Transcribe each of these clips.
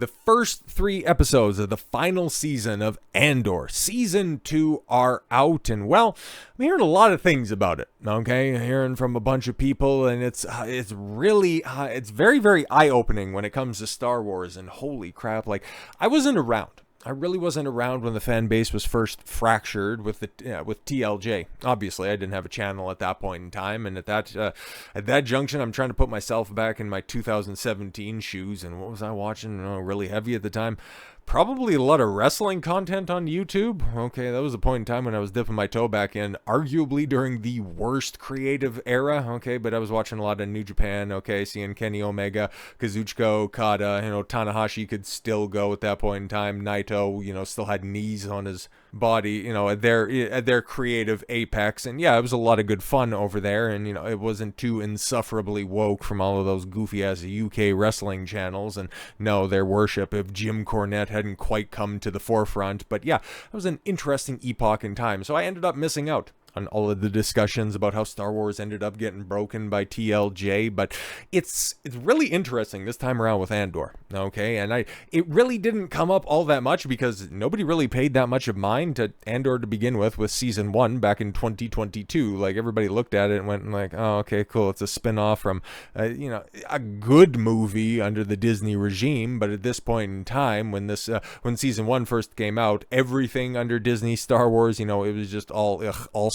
The first 3 episodes of the final season of Andor. Season 2 are out, and well, I'm hearing a lot of things about it, okay? Hearing from a bunch of people, and it's really, it's very, very eye-opening when it comes to Star Wars, and holy crap, like, I wasn't around. I really wasn't around when the fan base was first fractured with with TLJ. Obviously, I didn't have a channel at that point in time, and at that junction, I'm trying to put myself back in my 2017 shoes. And what was I watching? Really heavy at the time. Probably a lot of wrestling content on YouTube. Okay, that was the point in time when I was dipping my toe back in, arguably during the worst creative era. Okay, but I was watching a lot of New Japan. Okay, seeing Kenny Omega, Kazuchika Okada, Tanahashi could still go at that point in time. Naito, still had knees on his body, at their creative apex. And yeah, it was a lot of good fun over there. And, it wasn't too insufferably woke from all of those goofy ass UK wrestling channels. And no, their worship of Jim Cornette hadn't quite come to the forefront. But yeah, it was an interesting epoch in time. So I ended up missing out on all of the discussions about how Star Wars ended up getting broken by TLJ, but it's really interesting this time around with Andor, okay? And it really didn't come up all that much because nobody really paid that much of mind to Andor to begin with season 1 back in 2022. Like, everybody looked at it and went like, oh, okay, cool, it's a spin-off from, a good movie under the Disney regime, but at this point in time, when season 1 first came out, everything under Disney Star Wars, it was just all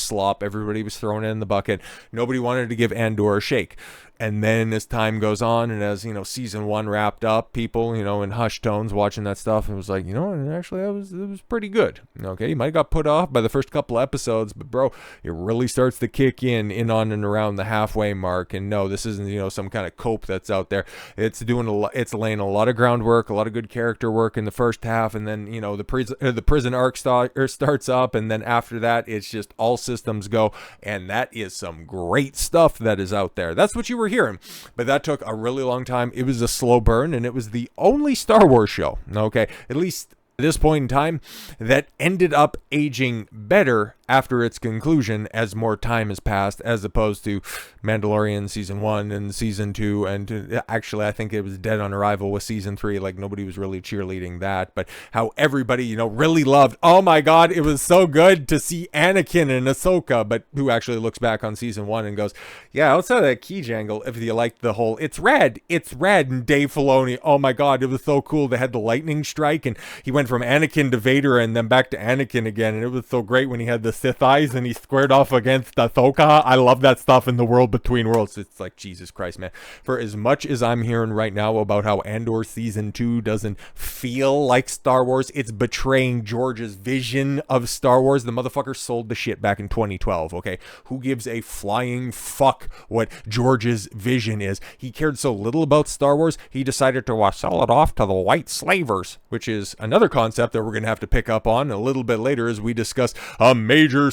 slop. Everybody was throwing it in the bucket. Nobody wanted to give Andor a shake. And then as time goes on, and as, season 1 wrapped up, people, in hushed tones watching that stuff, and was like, actually, it was pretty good. Okay, you might have got put off by the first couple episodes, but bro, it really starts to kick in on and around the halfway mark. And no, this isn't, some kind of cope that's out there. It's it's laying a lot of groundwork, a lot of good character work in the first half, and then, the prison arc starts up, and then after that, it's just all systems go, and that is some great stuff that is out there. That's what you were hearing, but that took a really long time. It was a slow burn, and it was the only Star Wars show, okay, at least at this point in time, that ended up aging better after its conclusion as more time has passed, as opposed to Mandalorian season 1 and season 2, and actually I think it was dead on arrival with season 3. Like, nobody was really cheerleading that, but how everybody really loved, oh my god, it was so good to see Anakin and Ahsoka, but who actually looks back on season 1 and goes, yeah, outside of that key jangle, if you like the whole it's rad, and Dave Filoni, oh my god, it was so cool. They had the lightning strike, and he went from Anakin to Vader and then back to Anakin again, and it was so great when he had the Sith eyes and he squared off against Ahsoka. I love that stuff in the world between worlds. It's like, Jesus Christ, man. For as much as I'm hearing right now about how Andor season 2 doesn't feel like Star Wars, it's betraying George's vision of Star Wars. The motherfucker sold the shit back in 2012, okay? Who gives a flying fuck what George's vision is? He cared so little about Star Wars, he decided to sell it off to the white slavers, which is another concept that we're going to have to pick up on a little bit later as we discuss a major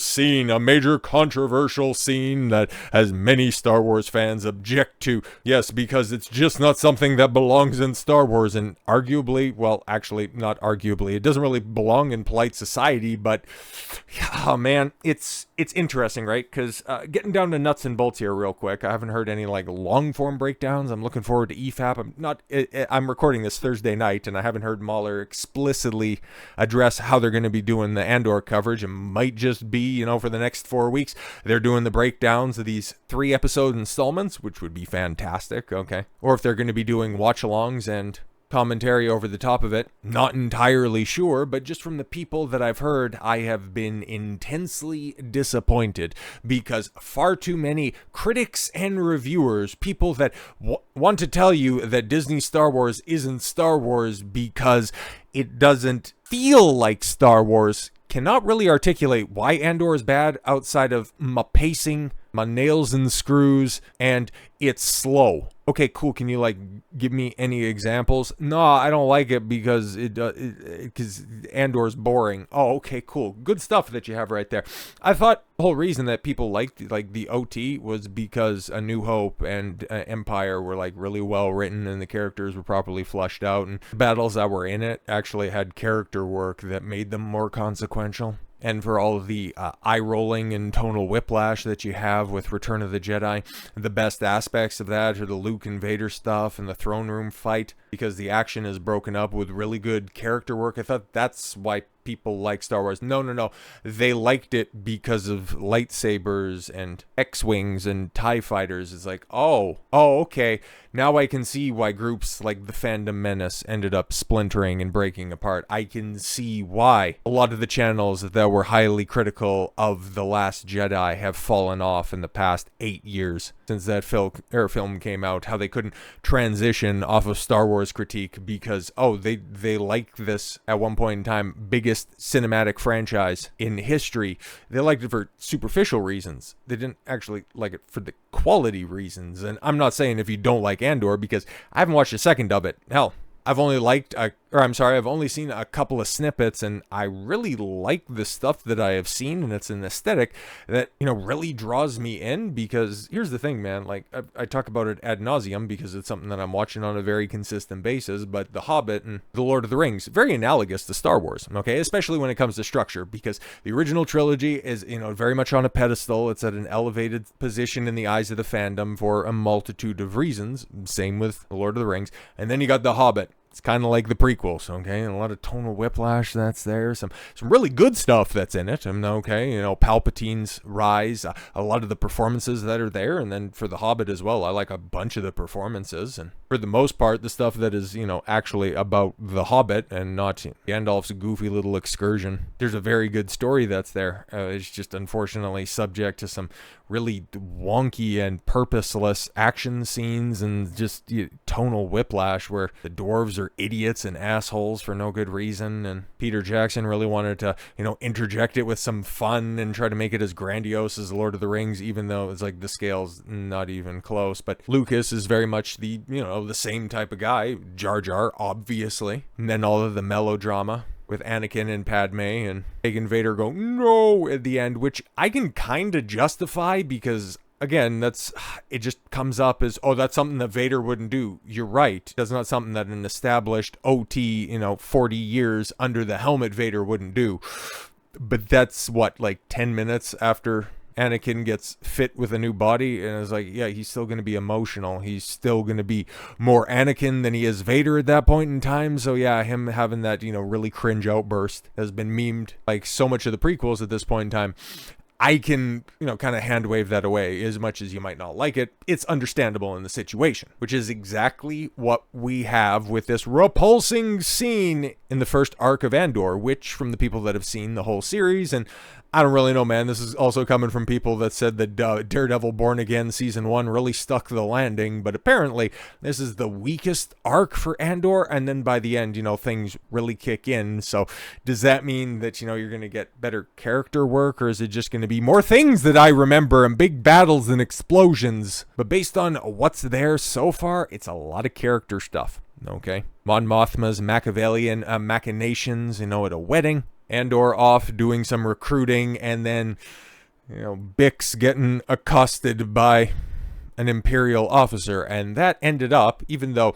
controversial scene that as many Star Wars fans object to. Yes, because it's just not something that belongs in Star Wars, and arguably, well, actually, not arguably, it doesn't really belong in polite society, but, oh man, it's interesting, right? Because getting down to nuts and bolts here real quick, I haven't heard any, long form breakdowns. I'm looking forward to EFAP. I'm recording this Thursday night, and I haven't heard Mahler explicitly address how they're going to be doing the Andor coverage. It might just be, for the next 4 weeks, they're doing the breakdowns of these 3 episode installments, which would be fantastic, okay? Or if they're going to be doing watch-alongs and commentary over the top of it, not entirely sure, but just from the people that I've heard, I have been intensely disappointed because far too many critics and reviewers, people that want to tell you that Disney Star Wars isn't Star Wars because it doesn't feel like Star Wars, cannot really articulate why Andor is bad outside of my pacing, my nails and screws, and it's slow. Okay, cool. Can you give me any examples? No, I don't like it because because Andor's boring. Oh, okay, cool. Good stuff that you have right there. I thought the whole reason that people liked the OT was because A New Hope and Empire were really well written and the characters were properly fleshed out, and the battles that were in it actually had character work that made them more consequential. And for all of the eye-rolling and tonal whiplash that you have with Return of the Jedi, the best aspects of that are the Luke and Vader stuff and the throne room fight. because the action is broken up with really good character work. I thought that's why people like Star Wars. No. They liked it because of lightsabers and X-Wings and TIE fighters. It's like, oh, okay. Now I can see why groups like the Fandom Menace ended up splintering and breaking apart. I can see why a lot of the channels that were highly critical of The Last Jedi have fallen off in the past 8 years since that film came out. How they couldn't transition off of Star Wars critique because, they liked this at one point in time, biggest cinematic franchise in history. They liked it for superficial reasons. They didn't actually like it for the quality reasons. And I'm not saying if you don't like Andor, because I haven't watched a second of it. Hell, I've only seen a couple of snippets, and I really like the stuff that I have seen, and it's an aesthetic that, really draws me in, because here's the thing, man, like, I talk about it ad nauseum because it's something that I'm watching on a very consistent basis, but The Hobbit and The Lord of the Rings, very analogous to Star Wars, okay, especially when it comes to structure, because the original trilogy is, very much on a pedestal. It's at an elevated position in the eyes of the fandom for a multitude of reasons, same with The Lord of the Rings, and then you got The Hobbit. It's kind of like the prequels, okay? And a lot of tonal whiplash that's there. Some really good stuff that's in it. Okay, Palpatine's rise. A lot of the performances that are there. And then for The Hobbit as well, I like a bunch of the performances. And for the most part, the stuff that is, actually about The Hobbit and not Gandalf's goofy little excursion. There's a very good story that's there. It's just unfortunately subject to some really wonky and purposeless action scenes and just tonal whiplash where the dwarves are idiots and assholes for no good reason, and Peter Jackson really wanted to interject it with some fun and try to make it as grandiose as Lord of the Rings, even though it's like the scale's not even close. But Lucas is very much the the same type of guy. Jar Jar, obviously, and then all of the melodrama with Anakin and Padme and making Vader go no at the end, which I can kind of justify because, again, it just comes up as, that's something that Vader wouldn't do. You're right. That's not something that an established OT, 40 years under the helmet Vader wouldn't do. But that's like 10 minutes after Anakin gets fit with a new body, and it's like, yeah, he's still going to be emotional. He's still going to be more Anakin than he is Vader at that point in time. So yeah, him having that, really cringe outburst has been memed like so much of the prequels at this point in time. I can, kind of hand wave that away as much as you might not like it. It's understandable in the situation, which is exactly what we have with this repulsing scene in the first arc of Andor, which from the people that have seen the whole series, and I don't really know, man. This is also coming from people that said that Daredevil Born Again Season 1 really stuck the landing, but apparently this is the weakest arc for Andor, and then by the end, things really kick in. So does that mean that, you're going to get better character work, or is it just going to be more things that I remember and big battles and explosions? But based on what's there so far, it's a lot of character stuff, okay? Mon Mothma's Machiavellian machinations, at a wedding. Andor off doing some recruiting, and then, Bix getting accosted by an Imperial officer, and that ended up, even though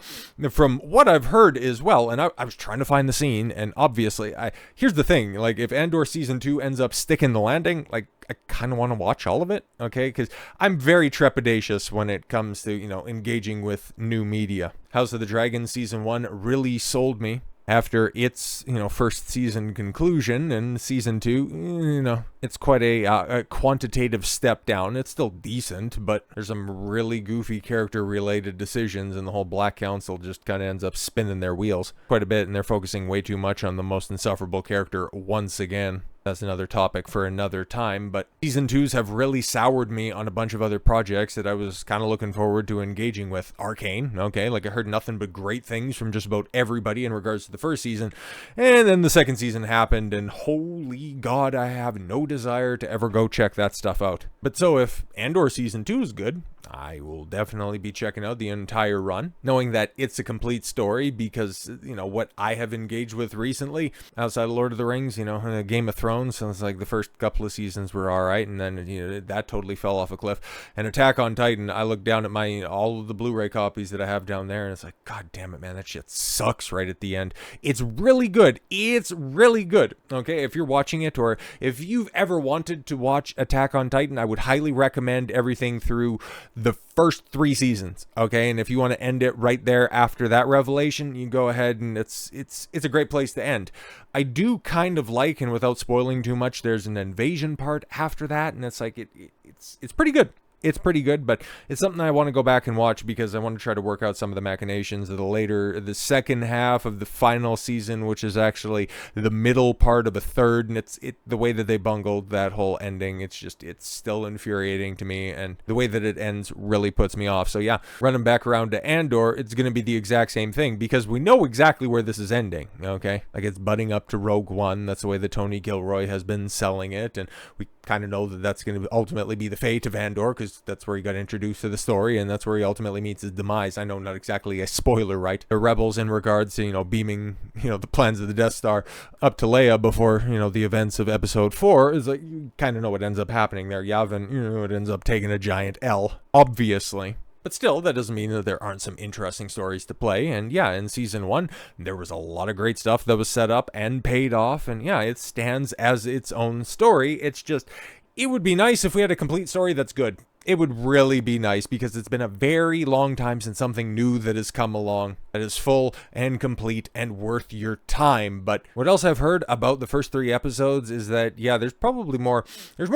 from what I've heard as well, and I was trying to find the scene, and obviously, here's the thing, like, if Andor Season 2 ends up sticking the landing, like, I kind of want to watch all of it, okay, because I'm very trepidatious when it comes to, engaging with new media. House of the Dragon Season 1 really sold me after its, first season conclusion, and Season 2, it's quite a quantitative step down. It's still decent, but there's some really goofy character-related decisions, and the whole Black Council just kind of ends up spinning their wheels quite a bit, and they're focusing way too much on the most insufferable character once again. That's another topic for another time, but Season 2s have really soured me on a bunch of other projects that I was kind of looking forward to engaging with. Arcane, okay, like I heard nothing but great things from just about everybody in regards to the first season, and then the second season happened, and holy God, I have no desire to ever go check that stuff out. But so if Andor Season 2 is good, I will definitely be checking out the entire run, knowing that it's a complete story, because, what I have engaged with recently, outside of Lord of the Rings, Game of Thrones, so it's like the first couple of seasons were alright, and then, that totally fell off a cliff. And Attack on Titan, I look down at my, all of the Blu-ray copies that I have down there, and it's like, God damn it, man, that shit sucks right at the end. It's really good. It's really good, okay? If you're watching it, or if you've ever wanted to watch Attack on Titan, I would highly recommend everything through the first 3 seasons, okay? And if you want to end it right there after that revelation, you go ahead, and it's a great place to end. I do kind of like, and without spoiling too much, there's an invasion part after that, and it's like it's pretty good. It's pretty good, but it's something I want to go back and watch because I want to try to work out some of the machinations of the second half of the final season, which is actually the middle part of a third, and the way that they bungled that whole ending, it's still infuriating to me, and the way that it ends really puts me off. So yeah, running back around to Andor, it's going to be the exact same thing because we know exactly where this is ending, okay? Like, it's butting up to Rogue One. That's the way that Tony Gilroy has been selling it, and we kind of know that that's going to ultimately be the fate of Andor because that's where he got introduced to the story, and that's where he ultimately meets his demise. I know, not exactly a spoiler, right? The rebels, in regards to, beaming, the plans of the Death Star up to Leia before, the events of episode 4, is like, you kind of know what ends up happening there. Yavin, it ends up taking a giant L, obviously. But still, that doesn't mean that there aren't some interesting stories to play. And yeah, in season 1, there was a lot of great stuff that was set up and paid off. And yeah, it stands as its own story. It's just, it would be nice if we had a complete story that's good. It would really be nice because it's been a very long time since something new that has come along that is full and complete and worth your time. But what else I've heard about the first 3 episodes is that, yeah, there's more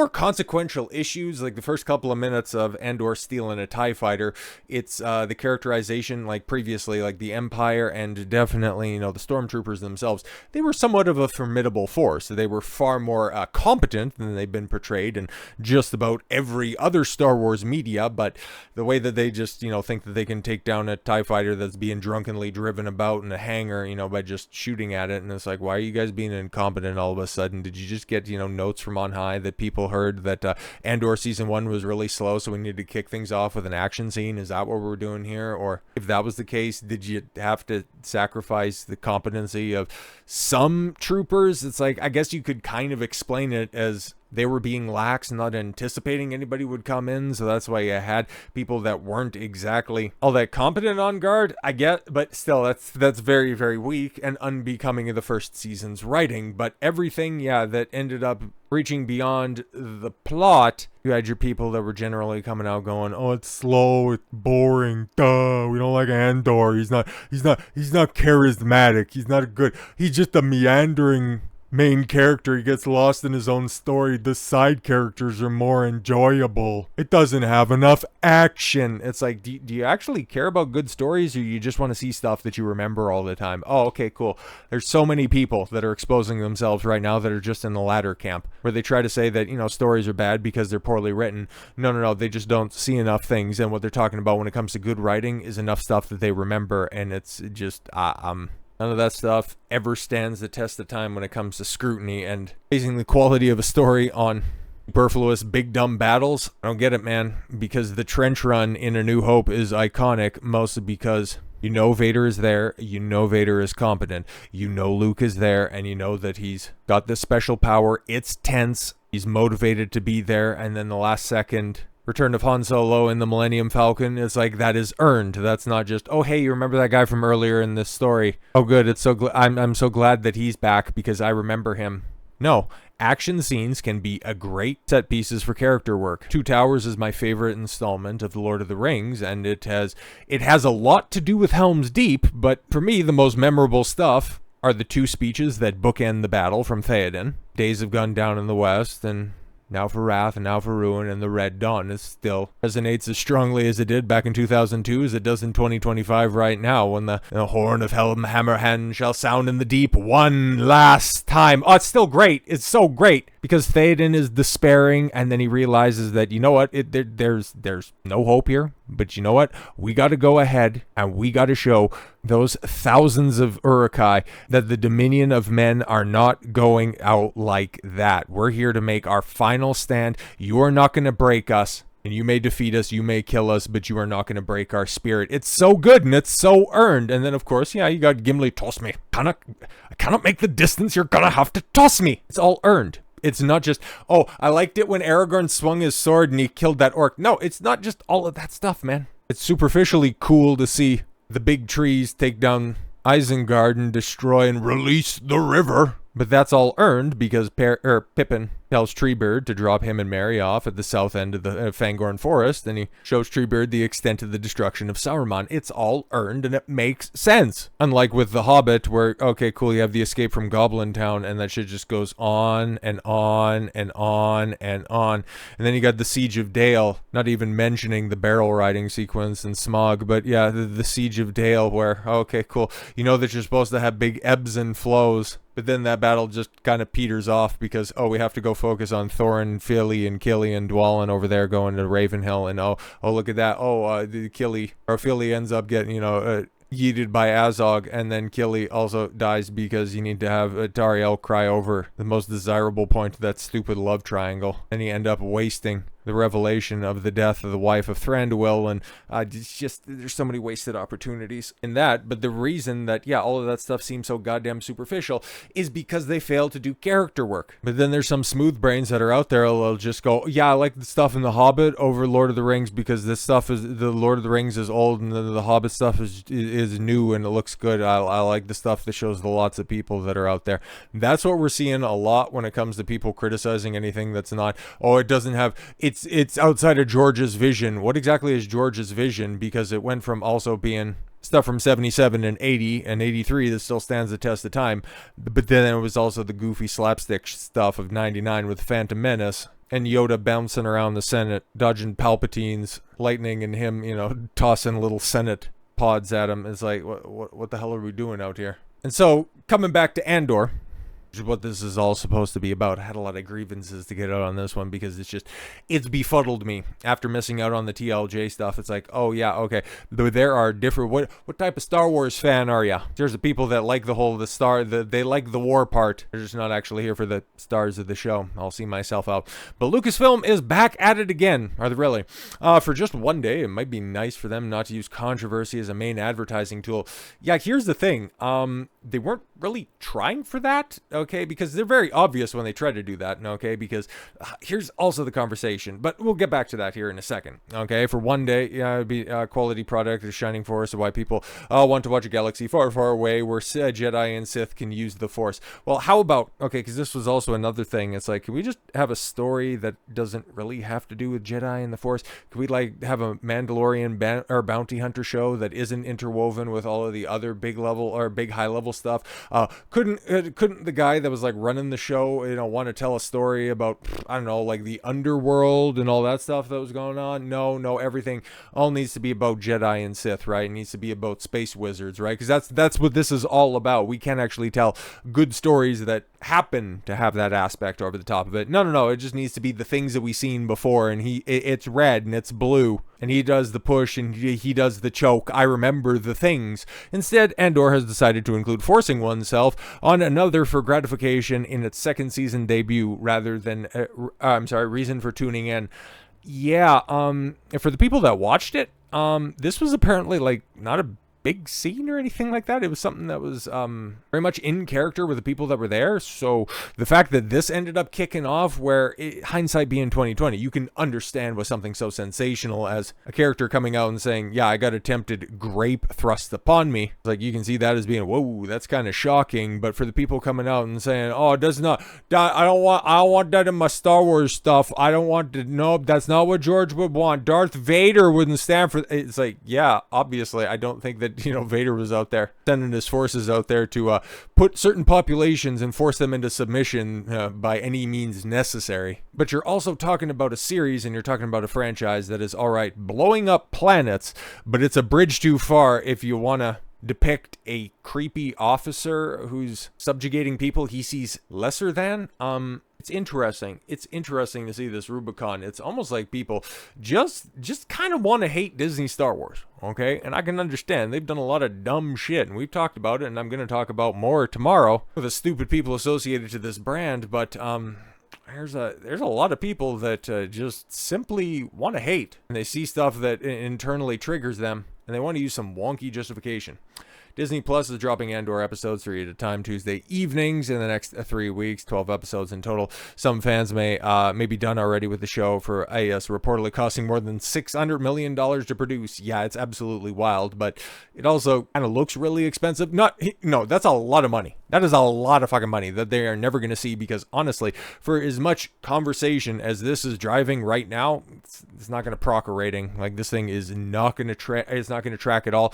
consequential issues. Like the first couple of minutes of Andor stealing a TIE fighter, it's the characterization, like previously, like the Empire and definitely, the stormtroopers themselves, they were somewhat of a formidable force. They were far more competent than they've been portrayed in just about every other Star Wars media, but the way that they just, think that they can take down a TIE fighter that's being drunkenly driven about in a hangar, by just shooting at it, and it's like, why are you guys being incompetent all of a sudden? Did you just get, notes from on high that people heard that Andor season 1 was really slow, so we needed to kick things off with an action scene? Is that what we're doing here? Or if that was the case, did you have to sacrifice the competency of some troopers? It's like, I guess you could kind of explain it as they were being lax and not anticipating anybody would come in, so that's why you had people that weren't exactly all that competent on guard, I get, but still, that's very, very weak and unbecoming of the first season's writing. But everything, yeah, that ended up reaching beyond the plot, you had your people that were generally coming out going, oh, it's slow, it's boring, duh, we don't like Andor, he's not charismatic, he's just a meandering main character. He gets lost in his own story. The side characters are more enjoyable. It doesn't have enough action. It's like, do you actually care about good stories, or you just want to see stuff that you remember all the time? Oh, okay, cool. There's so many people that are exposing themselves right now that are just in the latter camp, where they try to say that, stories are bad because they're poorly written. No, they just don't see enough things, and what they're talking about when it comes to good writing is enough stuff that they remember, and it's just, none of that stuff ever stands the test of time when it comes to scrutiny and basing the quality of a story on superfluous big dumb battles. I don't get it, man, because the trench run in A New Hope is iconic, mostly because Vader is there, Vader is competent, Luke is there, and that he's got this special power. It's tense, he's motivated to be there, and then the last second return of Han Solo in the Millennium Falcon is like, that is earned. That's not just, oh, hey, you remember that guy from earlier in this story? Oh, good. It's so I'm so glad that he's back because I remember him. No, action scenes can be a great set pieces for character work. Two Towers is my favorite installment of The Lord of the Rings, and it has a lot to do with Helm's Deep, but for me, the most memorable stuff are the 2 speeches that bookend the battle from Theoden. Days have gone down in the West, and now for Wrath, and now for Ruin, and the Red Dawn. It still resonates as strongly as it did back in 2002 as it does in 2025 right now, when the horn of Helm Hammerhand shall sound in the deep one last time. Oh, it's still great. It's so great because Theoden is despairing, and then he realizes that, there's no hope here, but you know what? We got to go ahead, and we got to show those thousands of Uruk-hai that the Dominion of Men are not going out like that. We're here to make our final stand. You are not going to break us, and you may defeat us, you may kill us, but you are not going to break our spirit. It's so good, and it's so earned. And then, of course, you got Gimli, toss me. I cannot make the distance. You're going to have to toss me. It's all earned. It's not just, oh, I liked it when Aragorn swung his sword and he killed that orc. No, it's not just all of that stuff, man. It's superficially cool to see the big trees take down Isengard and destroy and release the river. But that's all earned because Pippin tells Treebird to drop him and Mary off at the south end of the Fangorn Forest, and he shows Treebird the extent of the destruction of Saruman. It's all earned, and it makes sense. Unlike with The Hobbit, where, okay, cool, you have the escape from Goblin Town, and that shit just goes on and on and on and on. And then you got the Siege of Dale, not even mentioning the barrel riding sequence and Smog, but yeah, the Siege of Dale, where, okay, cool, you know that you're supposed to have big ebbs and flows, but then that battle just kind of peters off because, oh, we have to go focus on Thorin, Philly, and Killy and Dwalin over there going to Ravenhill, and oh, look at that, the Philly ends up getting, yeeted by Azog, and then Killy also dies because you need to have Tariel cry over the most desirable point of that stupid love triangle, and you end up wasting the revelation of the death of the wife of Thranduil, and it's just, there's so many wasted opportunities in that. But the reason that, yeah, all of that stuff seems so goddamn superficial is because they fail to do character work. But then there's some smooth brains that are out there, they'll just go, yeah, I like the stuff in The Hobbit over Lord of the Rings because this stuff is, the Lord of the Rings is old and the Hobbit stuff is new and it looks good. I like the stuff that shows the lots of people that are out there. That's what we're seeing a lot when it comes to people criticizing anything that's not, oh, it doesn't have, it's outside of George's vision. What exactly is George's vision? Because it went from also being stuff from 77 and 80 and 83 that still stands the test of time, but then it was also the goofy slapstick stuff of 99 with Phantom Menace and Yoda bouncing around the Senate, dodging Palpatine's lightning, and him, tossing little Senate pods at him. It's like, what the hell are we doing out here? And so, coming back to Andor, which is what this is all supposed to be about. I had a lot of grievances to get out on this one because it's befuddled me after missing out on the TLJ stuff. It's like, oh yeah, okay, there are different, what type of Star Wars fan are ya? There's the people that like they like the war part. They're just not actually here for the stars of the show. I'll see myself out. But Lucasfilm is back at it again. Are they really? For just one day, it might be nice for them not to use controversy as a main advertising tool. Yeah, here's the thing. They weren't really trying for that, okay, because they're very obvious when they try to do that, okay, because here's also the conversation, but we'll get back to that here in a second, okay. For one day, yeah, it'd be a quality product, a shining force of why people want to watch a galaxy far, far away where Jedi and Sith can use the Force. Well, how about, okay, because this was also another thing, it's like, can we just have a story that doesn't really have to do with Jedi and the Force? Can we, like, have a Mandalorian or bounty hunter show that isn't interwoven with all of the other big level or big high level stuff? Couldn't the guy that was like running the show, want to tell a story about, I don't know, like the underworld and all that stuff that was going on? No, everything all needs to be about Jedi and Sith, right? It needs to be about space wizards, right? Because that's what this is all about. We can't actually tell good stories that happen to have that aspect over the top of it. No, it just needs to be the things that we've seen before, and it's red and it's blue, and he does the push and he does the choke. I remember the things. Instead, Andor has decided to include forcing oneself on another for gratification in its second season debut rather than reason for tuning in. Yeah, for the people that watched it, this was apparently like not a big scene or anything like that. It was something that was very much in character with the people that were there. So the fact that this ended up kicking off, where hindsight being 2020, you can understand with something so sensational as a character coming out and saying, yeah, I got attempted grape thrust upon me. Like, you can see that as being, whoa, that's kind of shocking. But for the people coming out and saying, oh, it does not, I don't want that in my Star Wars stuff. I don't want to, no, that's not what George would want. Darth Vader wouldn't stand for, it's like, yeah, obviously, I don't think that, Vader was out there sending his forces out there to put certain populations and force them into submission by any means necessary. But you're also talking about a series, and you're talking about a franchise that is, all right, blowing up planets, but it's a bridge too far if you want to depict a creepy officer who's subjugating people he sees lesser than. It's interesting. It's interesting to see this Rubicon. It's almost like people just kind of want to hate Disney Star Wars, okay? And I can understand. They've done a lot of dumb shit, and we've talked about it, and I'm going to talk about more tomorrow with the stupid people associated to this brand, but there's a lot of people that just simply want to hate, and they see stuff that internally triggers them, and they want to use some wonky justification. Disney Plus is dropping Andor episodes 3 at a time Tuesday evenings in the next 3 weeks, 12 episodes in total. Some fans may be done already with the show for AS reportedly costing more than $600 million to produce. Yeah, it's absolutely wild, but it also kind of looks really expensive. No, that's a lot of money. That is a lot of fucking money that they are never going to see, because honestly, for as much conversation as this is driving right now, it's not going to proc a rating. Like, this thing is not going to track at all.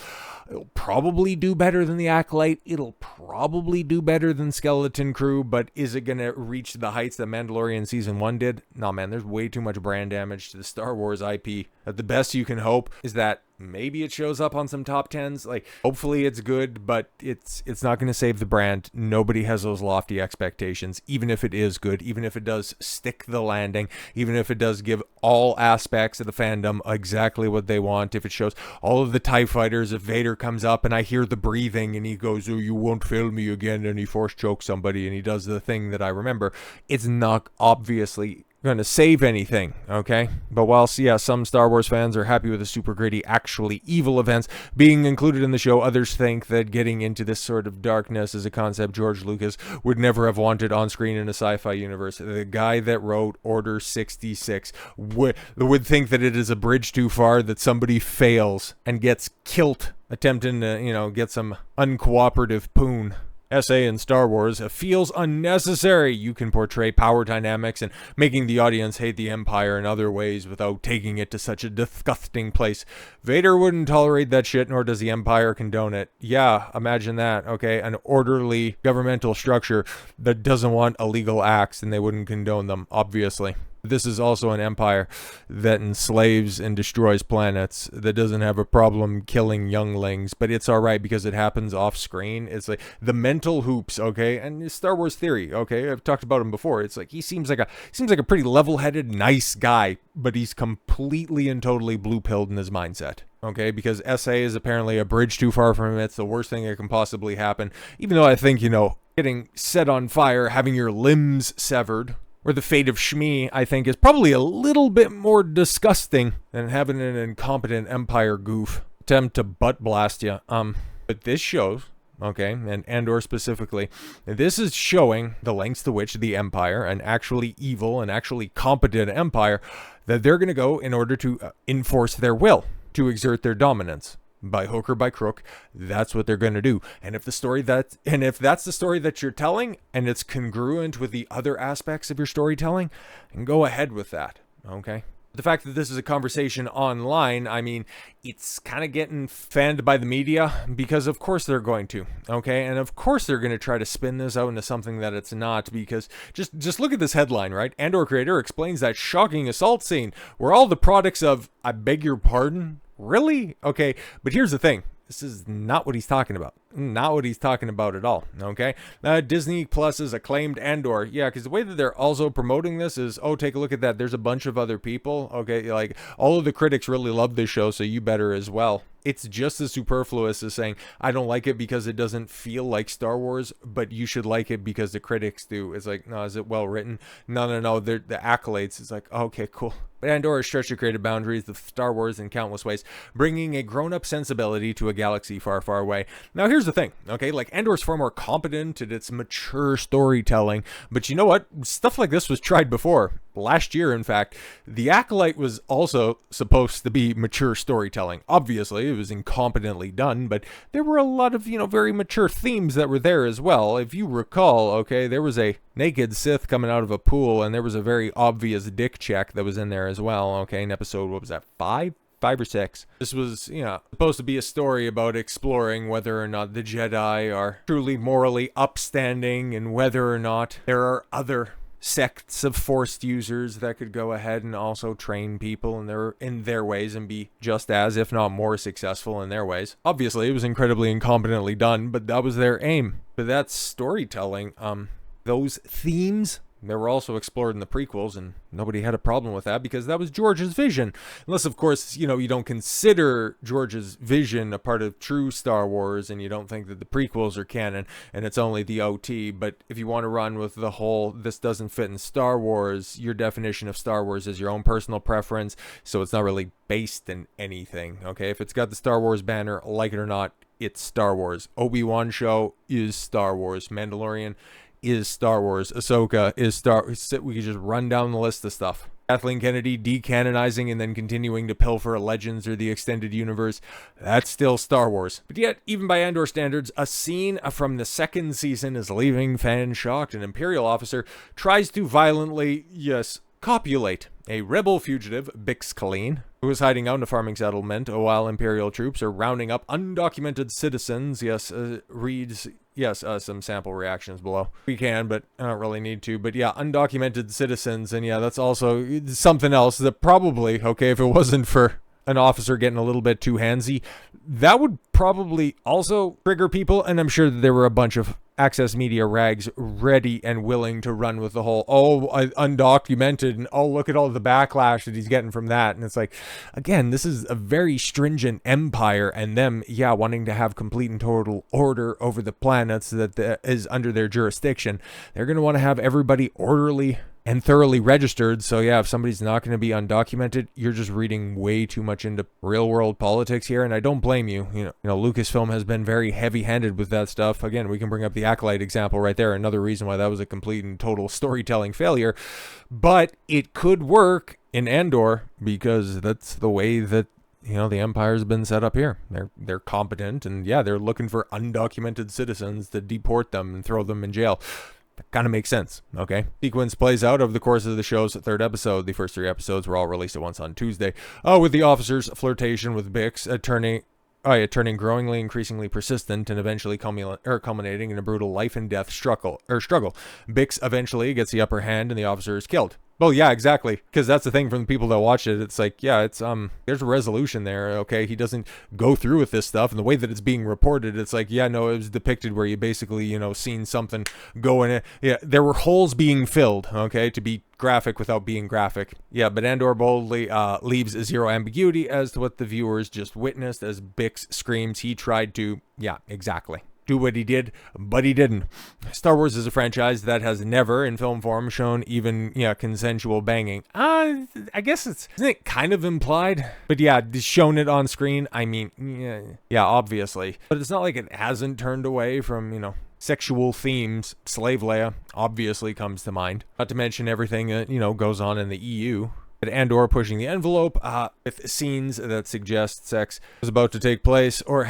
It'll probably do better than The Acolyte. It'll probably do better than Skeleton Crew, but is it going to reach the heights that Mandalorian Season 1 did? No, man, there's way too much brand damage to the Star Wars IP. That the best you can hope is that maybe it shows up on some top 10s. Like, hopefully it's good, but it's not going to save the brand. Nobody has those lofty expectations, even if it is good, even if it does stick the landing, even if it does give all aspects of the fandom exactly what they want. If it shows all of the TIE fighters, if Vader comes up and I hear the breathing and he goes, "Oh, you won't fail me again," and he force chokes somebody and he does the thing that I remember, it's not obviously going to save anything, okay? But whilst, yeah, some Star Wars fans are happy with the super gritty, actually evil events being included in the show, others think that getting into this sort of darkness is a concept George Lucas would never have wanted on screen in a sci-fi universe. The guy that wrote Order 66 would think that it is a bridge too far, that somebody fails and gets killed attempting to, get some uncooperative poon. SA in Star Wars feels unnecessary. You can portray power dynamics and making the audience hate the Empire in other ways without taking it to such a disgusting place. Vader wouldn't tolerate that shit, nor does the Empire condone it. Yeah, imagine that, okay? An orderly governmental structure that doesn't want illegal acts, and they wouldn't condone them, obviously. This is also an empire that enslaves and destroys planets, that doesn't have a problem killing younglings, but it's all right because it happens off screen. It's like the mental hoops, okay? And Star Wars theory, okay? I've talked about him before. It's like he seems like a pretty level-headed, nice guy, but he's completely and totally blue-pilled in his mindset. Okay, because SA is apparently a bridge too far from him. It's the worst thing that can possibly happen. Even though I think, getting set on fire, having your limbs severed, or the fate of Shmi, I think, is probably a little bit more disgusting than having an incompetent Empire goof attempt to butt blast you. But this shows, okay, and Andor specifically, this is showing the lengths to which the Empire, an actually evil and actually competent Empire, that they're going to go in order to enforce their will, to exert their dominance. By hook or by crook, that's what they're going to do. And if that's the story that you're telling, and it's congruent with the other aspects of your storytelling, then go ahead with that, okay? The fact that this is a conversation online, I mean, it's kind of getting fanned by the media, because of course they're going to, okay? And of course they're going to try to spin this out into something that it's not, because just look at this headline, right? Andor creator explains that shocking assault scene were all the products of, I beg your pardon? Really? Okay, but here's the thing. This is not what he's talking about. Not what he's talking about at all, okay? Disney Plus's acclaimed Andor. Yeah, because the way that they're also promoting this is, oh, take a look at that. There's a bunch of other people, okay? Like, all of the critics really love this show, so you better as well. It's just as superfluous as saying, I don't like it because it doesn't feel like Star Wars, but you should like it because the critics do. It's like, no, is it well written? No. The accolades. It's like, okay, cool. But Andor has stretched the creative boundaries of Star Wars in countless ways, bringing a grown-up sensibility to a galaxy far, far away. Now, here's the thing, okay? Like, Andor's far more competent at its mature storytelling, but you know what? Stuff like this was tried before. Last year, in fact, The Acolyte was also supposed to be mature storytelling. Obviously, it was incompetently done, but there were a lot of, very mature themes that were there as well. If you recall, okay, there was a naked Sith coming out of a pool, and there was a very obvious dick check that was in there as well, okay, in episode, what was that, 5 or 6. This was, supposed to be a story about exploring whether or not the Jedi are truly morally upstanding, and whether or not there are other sects of forced users that could go ahead and also train people in their ways and be just as, if not more, successful in their ways. Obviously, it was incredibly incompetently done, but that was their aim. But that's storytelling. Those themes, they were also explored in the prequels, and nobody had a problem with that because that was George's vision. Unless, of course, you don't consider George's vision a part of true Star Wars, and you don't think that the prequels are canon and it's only the OT. But if you want to run with the whole, this doesn't fit in Star Wars, your definition of Star Wars is your own personal preference, so it's not really based in anything, okay? If it's got the Star Wars banner, like it or not, it's Star Wars. Obi-Wan show is Star Wars. Mandalorian is Star Wars. Ahsoka is Star Wars. We could just run down the list of stuff. Kathleen Kennedy decanonizing and then continuing to pilfer legends or the extended universe. That's still Star Wars. But yet, even by Andor standards, a scene from the second season is leaving fans shocked. An Imperial officer tries to violently, copulate a rebel fugitive, Bix Caleen, who is hiding out in a farming settlement while Imperial troops are rounding up undocumented citizens. Reads some sample reactions below. We can, but I don't really need to. But yeah, undocumented citizens. And yeah, that's also something else that probably, okay, if it wasn't for an officer getting a little bit too handsy, that would probably also trigger people. And I'm sure that there were a bunch of Access Media rags ready and willing to run with the whole, undocumented, and look at all the backlash that he's getting from that. And it's like, again, this is a very stringent empire, and them, wanting to have complete and total order over the planets that is under their jurisdiction. They're going to want to have everybody orderly and thoroughly registered. So yeah, if somebody's not going to be undocumented, you're just reading way too much into real world politics here. And I don't blame you. You know, Lucasfilm has been very heavy handed with that stuff. Again, we can bring up the Acolyte example right there. Another reason why that was a complete and total storytelling failure, but it could work in Andor because that's the way that, the Empire's been set up here. They're competent, and they're looking for undocumented citizens to deport them and throw them in jail. That kind of makes sense, okay? Sequence plays out over the course of the show's third episode. The first 3 episodes were all released at once on Tuesday. With the officer's flirtation with Bix turning growingly, increasingly persistent, and eventually culminating in a brutal life and death struggle. Bix eventually gets the upper hand, and the officer is killed. Well, yeah, exactly. Because that's the thing from the people that watch it. It's like, there's a resolution there, okay? He doesn't go through with this stuff. And the way that it's being reported, it's like, it was depicted where you basically, seen something go in it. Yeah, there were holes being filled, okay, to be graphic without being graphic. Yeah, but Andor boldly leaves zero ambiguity as to what the viewers just witnessed as Bix screams he tried to, exactly, do what he did, but he didn't. Star Wars is a franchise that has never, in film form, shown even, consensual banging. I guess isn't it kind of implied? But shown it on screen, I mean, obviously. But it's not like it hasn't turned away from, sexual themes. Slave Leia obviously comes to mind. Not to mention everything that, goes on in the EU. At Andor pushing the envelope with scenes that suggest sex was about to take place or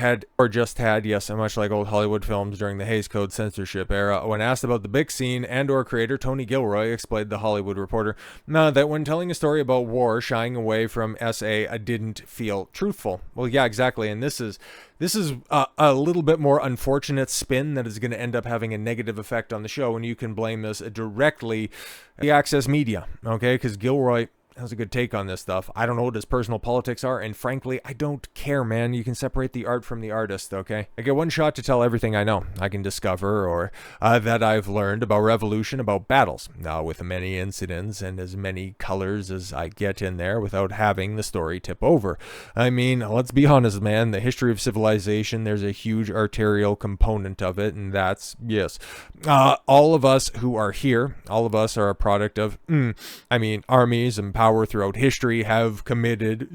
just had, much like old Hollywood films during the Hays Code censorship era. When asked about the Bix scene, Andor creator Tony Gilroy explained to The Hollywood Reporter that when telling a story about war, shying away from SA didn't feel truthful. Well, yeah, exactly. And this is a little bit more unfortunate spin that is going to end up having a negative effect on the show, and you can blame this directly the Access Media, okay? Because Gilroy has a good take on this stuff. I don't know what his personal politics are, and frankly, I don't care, man. You can separate the art from the artist, okay? I get one shot to tell everything I know, I can discover, or that I've learned about revolution, about battles. Now, with many incidents and as many colors as I get in there without having the story tip over. I mean, let's be honest, man. The history of civilization, there's a huge arterial component of it, and that's, all of us who are here, all of us are a product of, armies and power throughout history have committed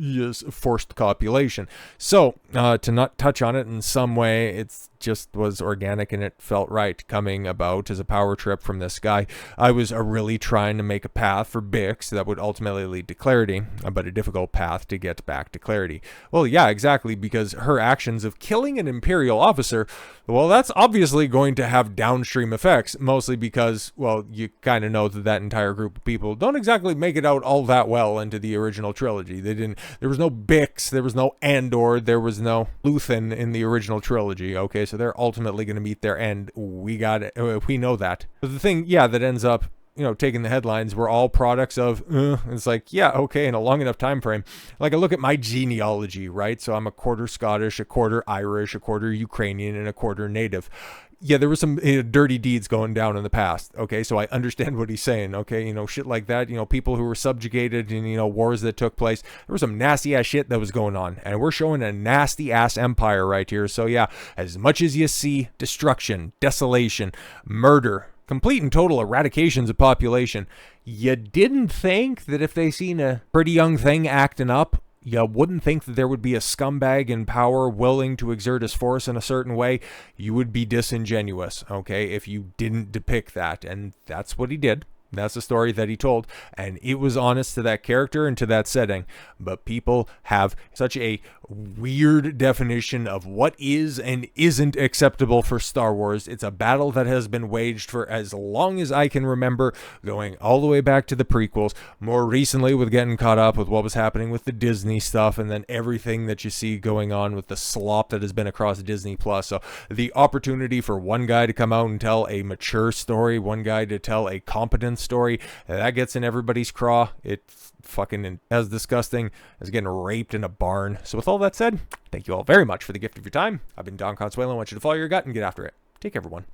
forced copulation. So to not touch on it in some way, it's just was organic and it felt right coming about as a power trip from this guy. I was really trying to make a path for Bix that would ultimately lead to clarity, but a difficult path to get back to clarity. Well, yeah, exactly, because her actions of killing an Imperial officer, well, that's obviously going to have downstream effects, mostly because, well, you kind of know that entire group of people don't exactly make it out all that well into the original trilogy. There was no Bix, there was no Andor, there was no Luthen in the original trilogy, okay? So they're ultimately going to meet their end. We got it. We know that. But the thing, that ends up, taking the headlines, we're all products of, it's like, okay, in a long enough time frame. Like, I look at my genealogy, right? So I'm a quarter Scottish, a quarter Irish, a quarter Ukrainian, and a quarter native. Yeah, there was some dirty deeds going down in the past, okay? So I understand what he's saying, okay? Shit like that, people who were subjugated in, wars that took place. There was some nasty-ass shit that was going on, and we're showing a nasty-ass empire right here. So yeah, as much as you see destruction, desolation, murder, complete and total eradications of population, you didn't think that if they seen a pretty young thing acting up, you wouldn't think that there would be a scumbag in power willing to exert his force in a certain way. You would be disingenuous, okay, if you didn't depict that. And that's what he did. That's the story that he told, and it was honest to that character and to that setting. But people have such a weird definition of what is and isn't acceptable for Star Wars. It's a battle that has been waged for as long as I can remember, going all the way back to the prequels, more recently with getting caught up with what was happening with the Disney stuff, and then everything that you see going on with the slop that has been across Disney Plus. So the opportunity for one guy to come out and tell a mature story, one guy to tell a competent story, that gets in everybody's craw. It's fucking as disgusting as getting raped in a barn. So with all that said, thank you all very much for the gift of your time. I've been Don Consuelo. I want you to follow your gut and get after it. Take care, everyone.